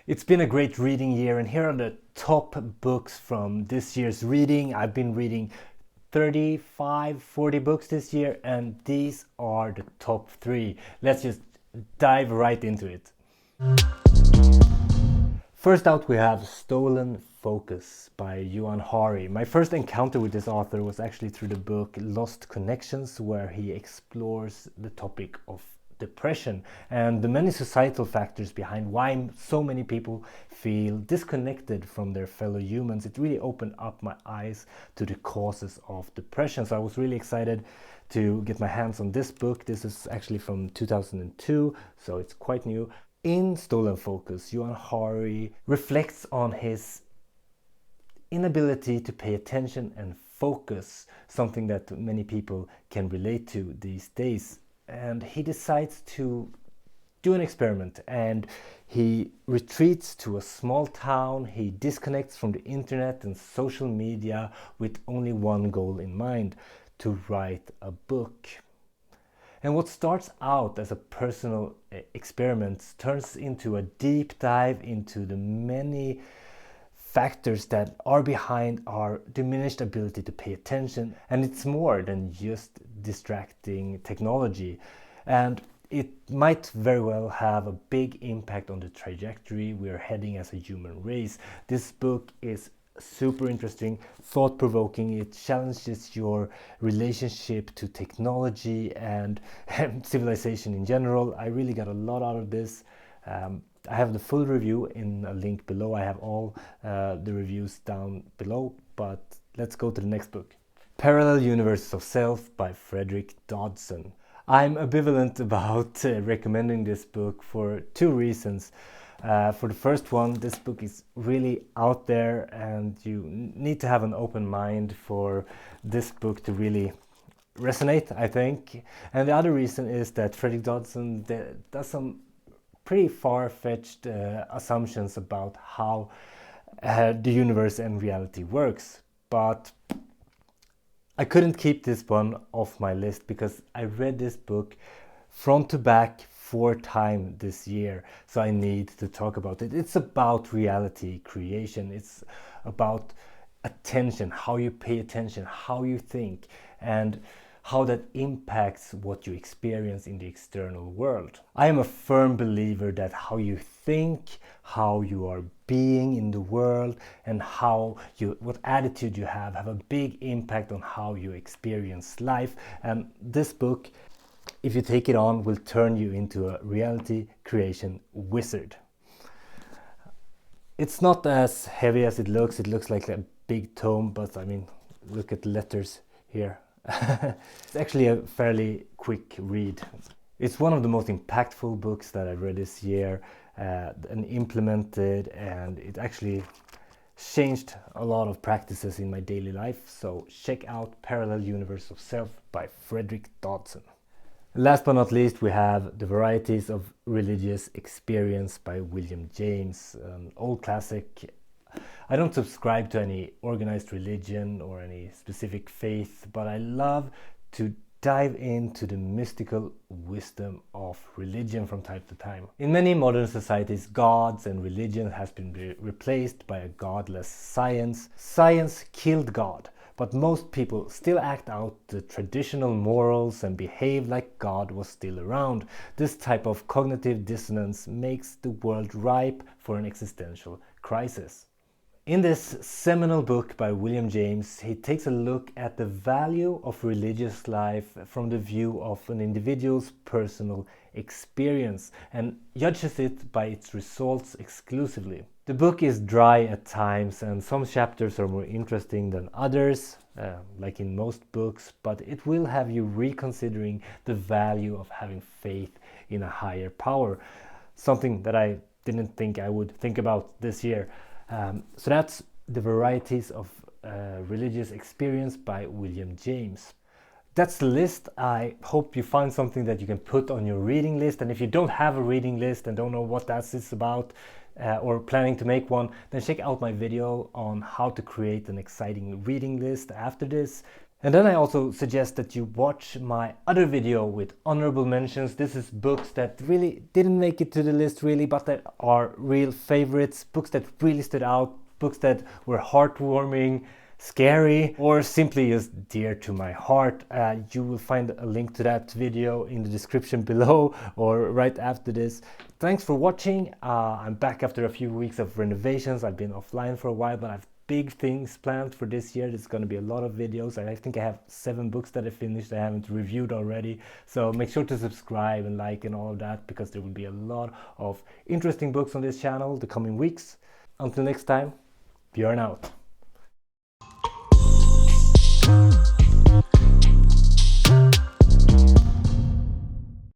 It's been a great reading year, and here are the top books from this year's reading. I've been reading 35, 40 books this year, and these are the top three. Let's just dive right into it. First out, we have Stolen Focus by Johann Hari. My first encounter with this author was actually through the book Lost Connections, where he explores the topic of depression and the many societal factors behind why so many people feel disconnected from their fellow humans. It really opened up my eyes to the causes of depression. So I was really excited to get my hands on this book. This is actually from 2002, so it's quite new. In Stolen Focus, Johann Hari reflects on his inability to pay attention and focus, something that many people can relate to these days. And he decides to do an experiment, and he retreats to a small town. He disconnects from the internet and social media with only one goal in mind: to write a book. And what starts out as a personal experiment turns into a deep dive into the many factors that are behind our diminished ability to pay attention. And it's more than just distracting technology. And it might very well have a big impact on the trajectory we're heading as a human race. This book is super interesting, thought-provoking. It challenges your relationship to technology and civilization in general. I really got a lot out of this. I have the full review in a link below. I have all the reviews down below, but let's go to the next book. Parallel Universes of Self by Frederick Dodson. I'm ambivalent about recommending this book for two reasons. For the first one, this book is really out there, and you need to have an open mind for this book to really resonate, I think. And the other reason is that Frederick Dodson does some pretty far-fetched assumptions about how the universe and reality works. But I couldn't keep this one off my list because I read this book front to back 4 times this year, so I need to talk about it. It's about reality creation. It's about attention, how you pay attention, how you think, and how that impacts what you experience in the external world. I am a firm believer that how you think, how you are being in the world, and what attitude you have a big impact on how you experience life. And this book, if you take it on, will turn you into a reality creation wizard. It's not as heavy as it looks. It looks like a big tome, but I mean, look at the letters here. It's actually a fairly quick read. It's one of the most impactful books that I've read this year and implemented, and it actually changed a lot of practices in my daily life. So check out Parallel Universe of Self by Frederick Dodson. Last but not least, we have The Varieties of Religious Experience by William James, an old classic. I don't subscribe to any organized religion or any specific faith, but I love to dive into the mystical wisdom of religion from time to time. In many modern societies, gods and religion has been replaced by a godless science. Science killed God, but most people still act out the traditional morals and behave like God was still around. This type of cognitive dissonance makes the world ripe for an existential crisis. In this seminal book by William James, he takes a look at the value of religious life from the view of an individual's personal experience and judges it by its results exclusively. The book is dry at times, and some chapters are more interesting than others, like in most books, but it will have you reconsidering the value of having faith in a higher power, something that I didn't think I would think about this year. So that's The Varieties of Religious Experience by William James. That's the list. I hope you find something that you can put on your reading list. And if you don't have a reading list and don't know what that is about or planning to make one, then check out my video on how to create an exciting reading list after this. And then I also suggest that you watch my other video with honorable mentions. This is books that really didn't make it to the list really, but that are real favorites, books that really stood out, books that were heartwarming, scary, or simply just dear to my heart. You will find a link to that video in the description below or right after this. Thanks for watching. I'm back after a few weeks of renovations. I've been offline for a while, but I've big things planned for this year. There's going to be a lot of videos. I think I have 7 books that I finished I haven't reviewed already, so make sure to subscribe and like and all of that, because there will be a lot of interesting books on this channel the coming weeks. Until next time, Bjorn out.